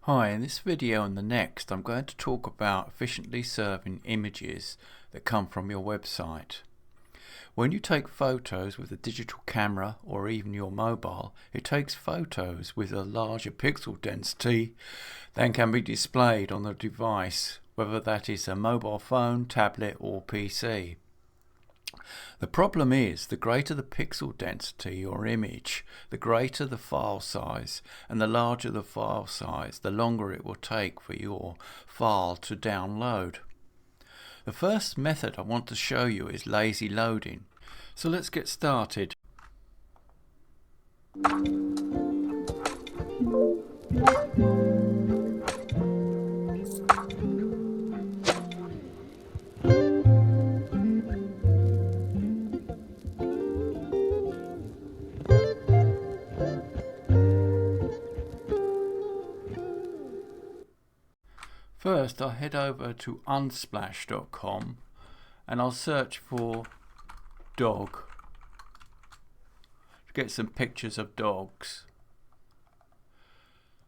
Hi, in this video and the next I'm going to talk about efficiently serving images that come from your website. When you take photos with a digital camera or even your mobile, it takes photos with a larger pixel density than can be displayed on the device, whether that is a mobile phone, tablet or PC. The problem is, the greater the pixel density or image, the greater the file size, and the larger the file size, the longer it will take for your file to download. The first method I want to show you is lazy loading. So let's get started. First, I'll head over to unsplash.com and I'll search for dog to get some pictures of dogs.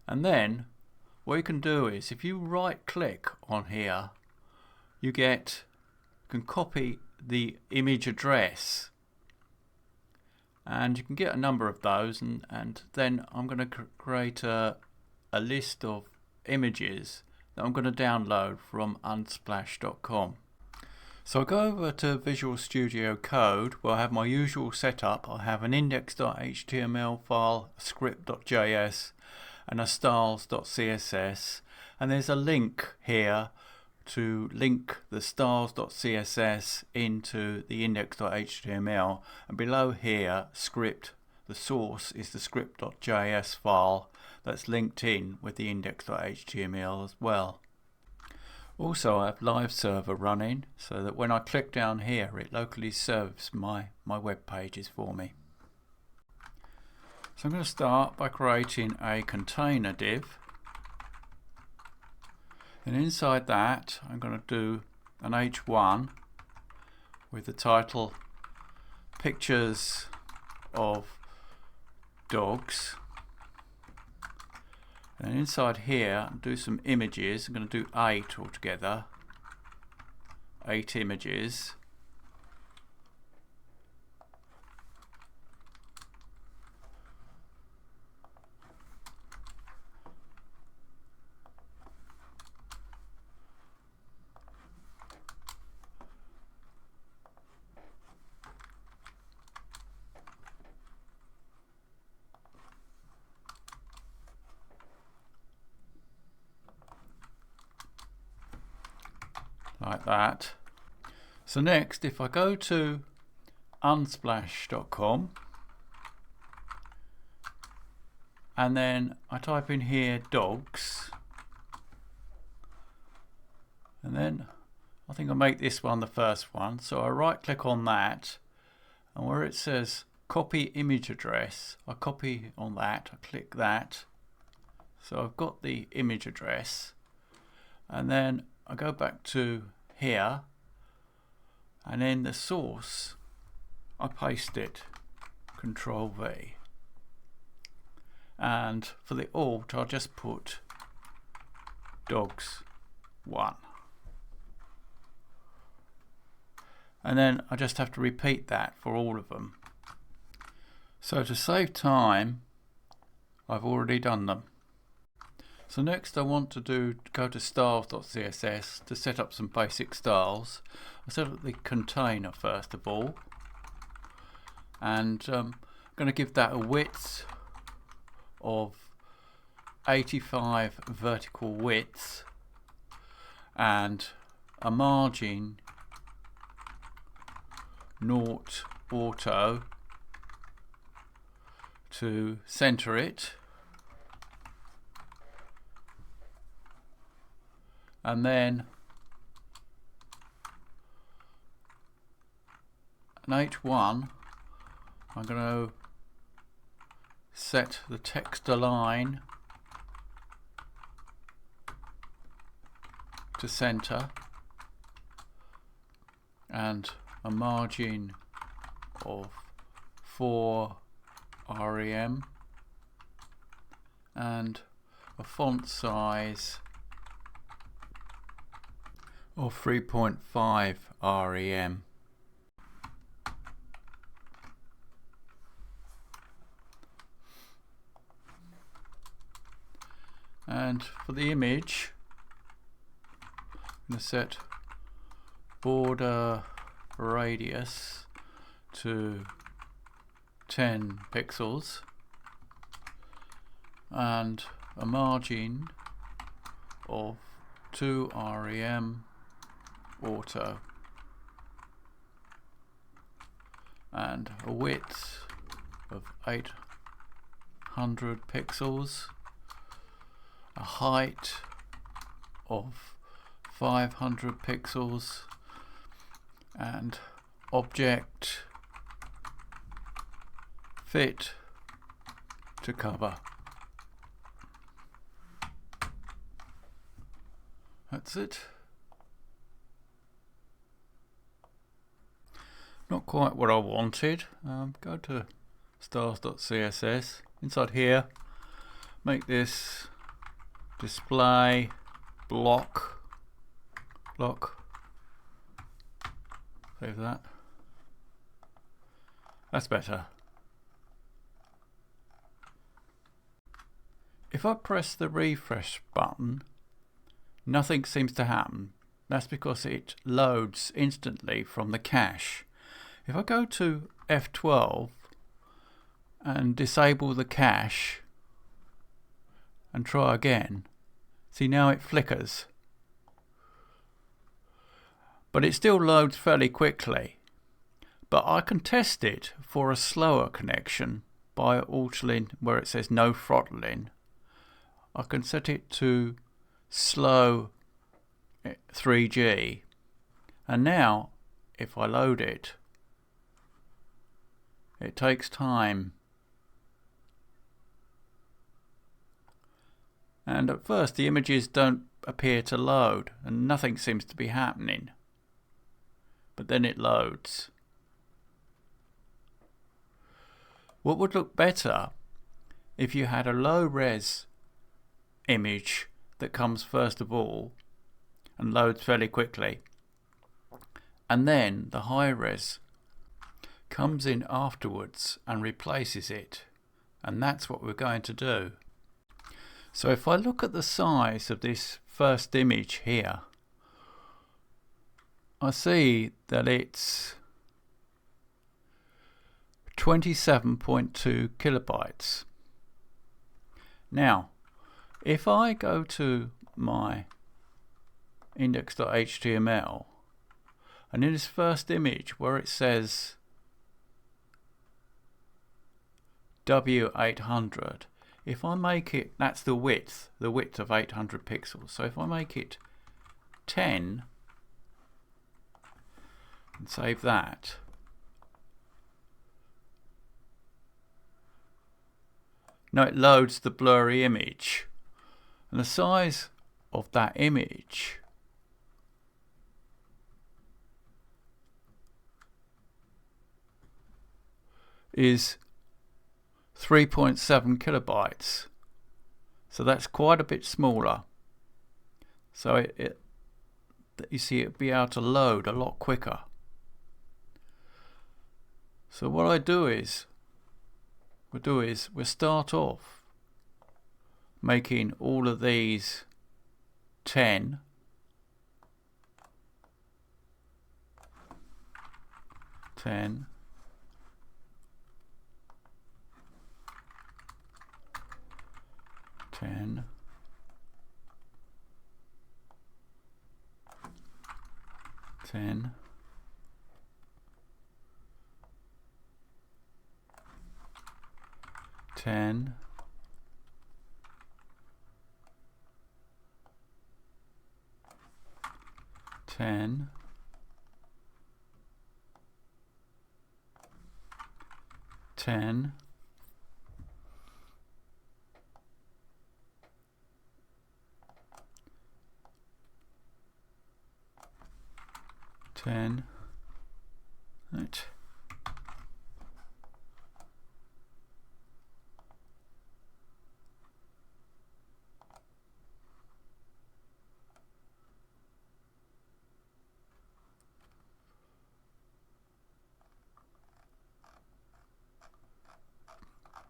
And then what you can do is, if you right click on here, you can copy the image address, and you can get a number of those, and then I'm going to create a list of images that I'm going to download from unsplash.com. So I go over to Visual Studio Code, where I have my usual setup. I have an index.html file, a script.js and a styles.css, and there's a link here to link the styles.css into the index.html, and below here script, the source is the script.js file that's linked in with the index.html as well. Also, I have live server running so that when I click down here it locally serves my web pages for me. So I'm going to start by creating a container div, and inside that I'm going to do an h1 with the title Pictures of Dogs. And inside here, do some images. I'm going to do 8 altogether, 8 images. Like that. So next, if I go to unsplash.com and then I type in here dogs, and then I think I'll make this one the first one. So I right click on that, and where it says copy image address, I copy on that, I click that. So I've got the image address, and then I go back to here, and in the source I paste it, Control V, and for the alt I'll just put dogs 1, and then I just have to repeat that for all of them. So to save time, I've already done them. So next I want to go to styles.css to set up some basic styles. I set up the container first of all, and I'm going to give that a width of 85 vertical width and a margin 0 auto to center it, and then an h1 I'm going to set the text align to center and a margin of 4 rem, and a font size of 3.5 rem. And for the image, I'm going to set border radius to 10 pixels and a margin of 2 rem auto and a width of 800 pixels, a height of 500 pixels, and object fit to cover. That's it. Not quite what I wanted. Go to stars.css. Inside here, make this display block. Save that. That's better. If I press the refresh button, nothing seems to happen. That's because it loads instantly from the cache. If I go to F12 and disable the cache and try again, see, now it flickers. But it still loads fairly quickly. But I can test it for a slower connection by altering where it says no throttling. I can set it to slow 3G, and now if I load it, it takes time. And at first the images don't appear to load and nothing seems to be happening. But then it loads. What would look better if you had a low res image that comes first of all and loads fairly quickly, and then the high res comes in afterwards and replaces it, and that's what we're going to do. So if I look at the size of this first image here, I see that it's 27.2 kilobytes. Now, if I go to my index.html, and in this first image where it says W800, if I make it, that's the width of 800 pixels. So if I make it 10 and save that, now it loads the blurry image, and the size of that image is 3.7 kilobytes. So that's quite a bit smaller. So you see, it'll be able to load a lot quicker. So what we'll do is we'll start off making all of these 10, 10, 10, 10, 10, 10, 10, 10, right.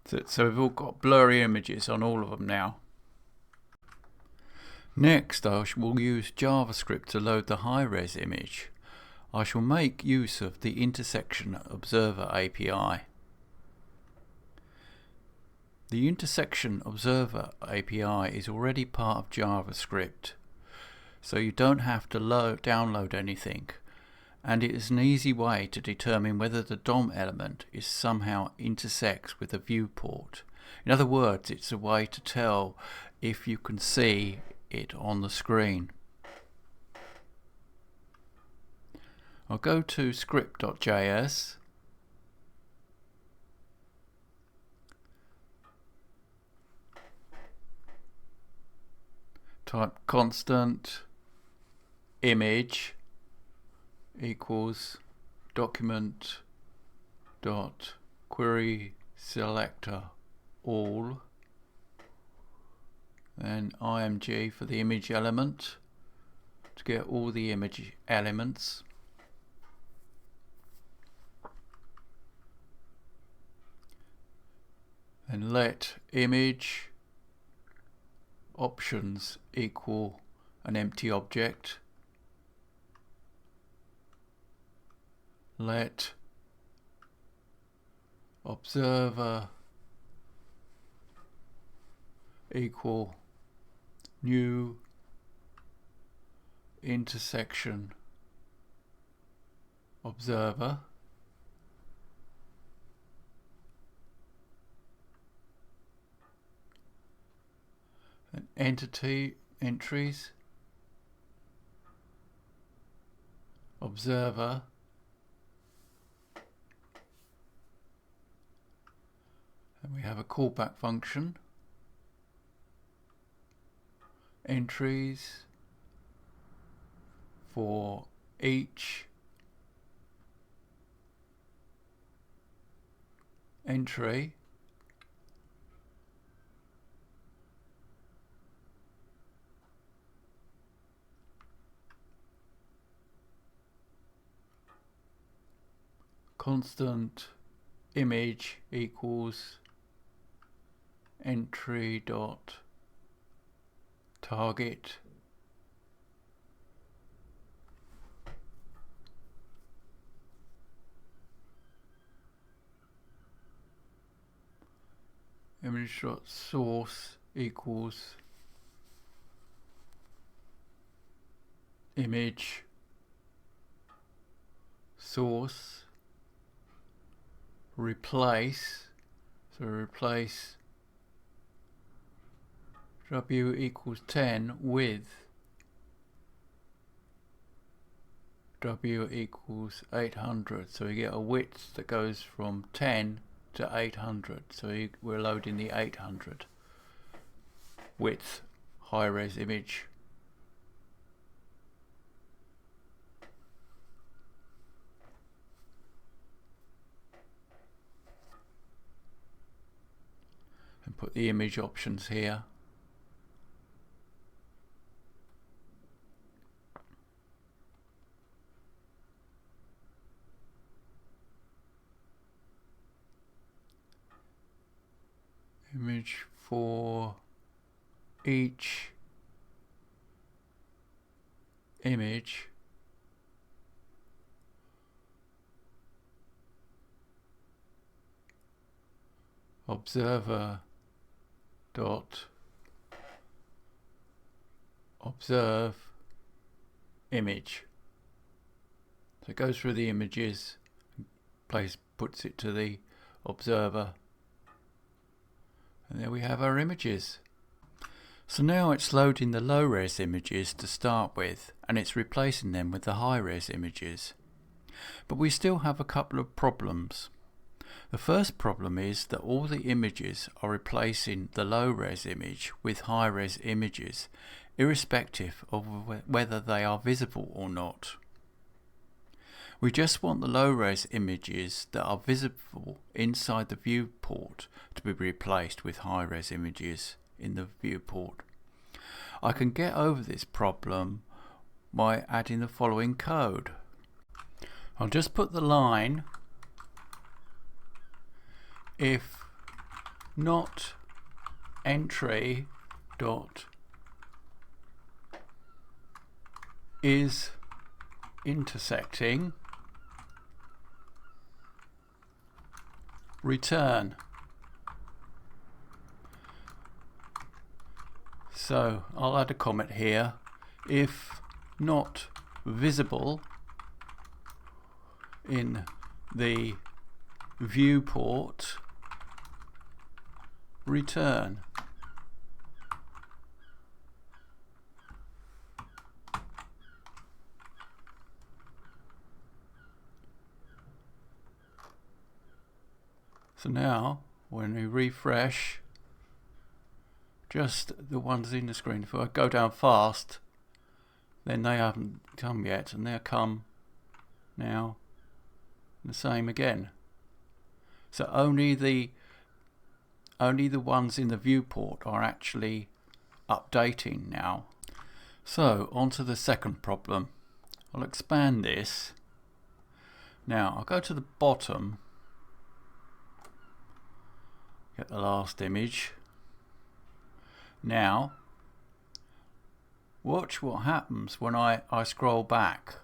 So we've all got blurry images on all of them now. Next, I will use JavaScript to load the high-res image. I shall make use of the Intersection Observer API. The Intersection Observer API is already part of JavaScript, so you don't have to download anything, and it is an easy way to determine whether the DOM element is somehow intersects with a viewport. In other words, it's a way to tell if you can see it on the screen. I'll go to script.js, type constant image equals document dot query selector all, then img for the image element to get all the image elements, and let image options equal an empty object, let observer equal new intersection observer, and entries observer and we have a callback function, entries for each entry constant image equals entry dot target image dot source equals image source, replace, so replace w equals 10 with w equals 800, so we get a width that goes from 10 to 800, so we're loading the 800 width high-res image. And put the image options here. Image for each image observer dot observe image. So it goes through the images, puts it to the observer, and there we have our images. So now it's loading the low-res images to start with, and it's replacing them with the high-res images. But we still have a couple of problems. The first problem is that all the images are replacing the low-res image with high-res images, irrespective of whether they are visible or not. We just want the low-res images that are visible inside the viewport to be replaced with high-res images in the viewport. I can get over this problem by adding the following code. I'll just put the line if not entry dot is intersecting return. So I'll add a comment here. If not visible in the viewport, return. So now when we refresh, just the ones in the screen, if I go down fast, then they haven't come yet, and they'll come now the same again. So only the ones in the viewport are actually updating now. So on to the second problem. I'll expand this. Now I'll go to the bottom, get the last image. Now watch what happens when I scroll back.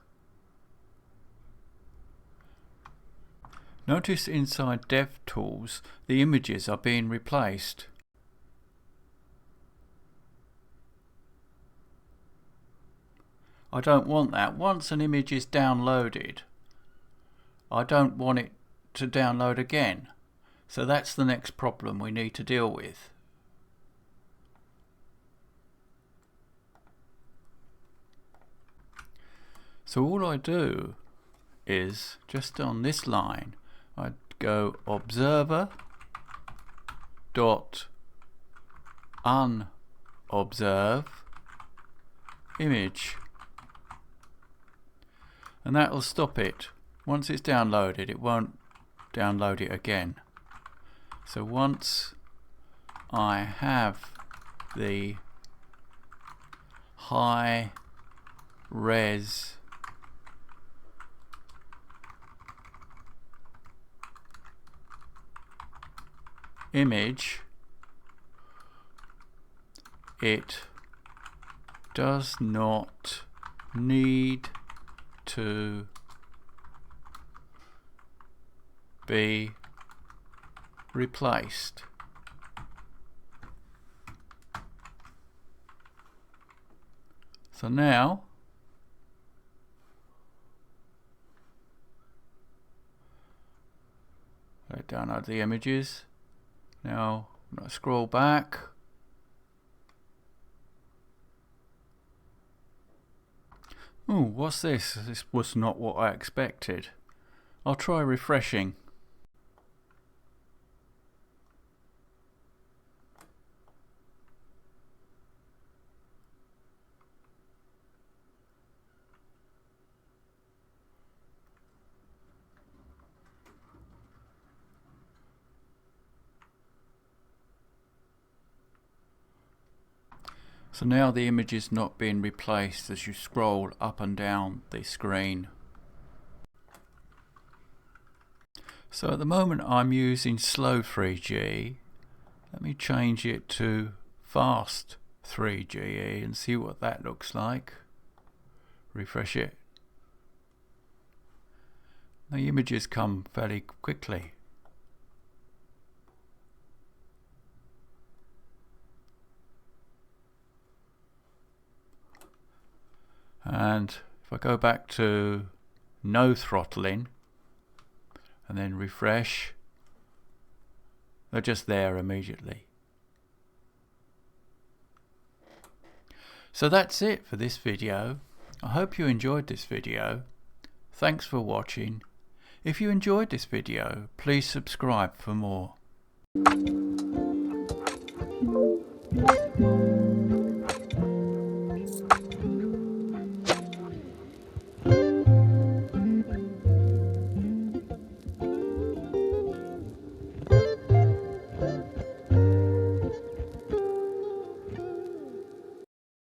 Notice inside DevTools the images are being replaced. I don't want that. Once an image is downloaded, I don't want it to download again. So that's the next problem we need to deal with. So all I do is, just on this line, I'd go observer dot unobserve image, and that will stop it. Once it's downloaded, it won't download it again. So once I have the high res image, it does not need to be replaced. So now I download the images. Now when I scroll back, oh, what's this? This was not what I expected. I'll try refreshing. So now the image is not being replaced as you scroll up and down the screen. So at the moment I'm using slow 3G. Let me change it to fast 3GE and see what that looks like. Refresh it. The images come fairly quickly. And if I go back to no throttling and then refresh, they're just there immediately. So that's it for this video. I hope you enjoyed this video. Thanks for watching. If you enjoyed this video, please subscribe for more.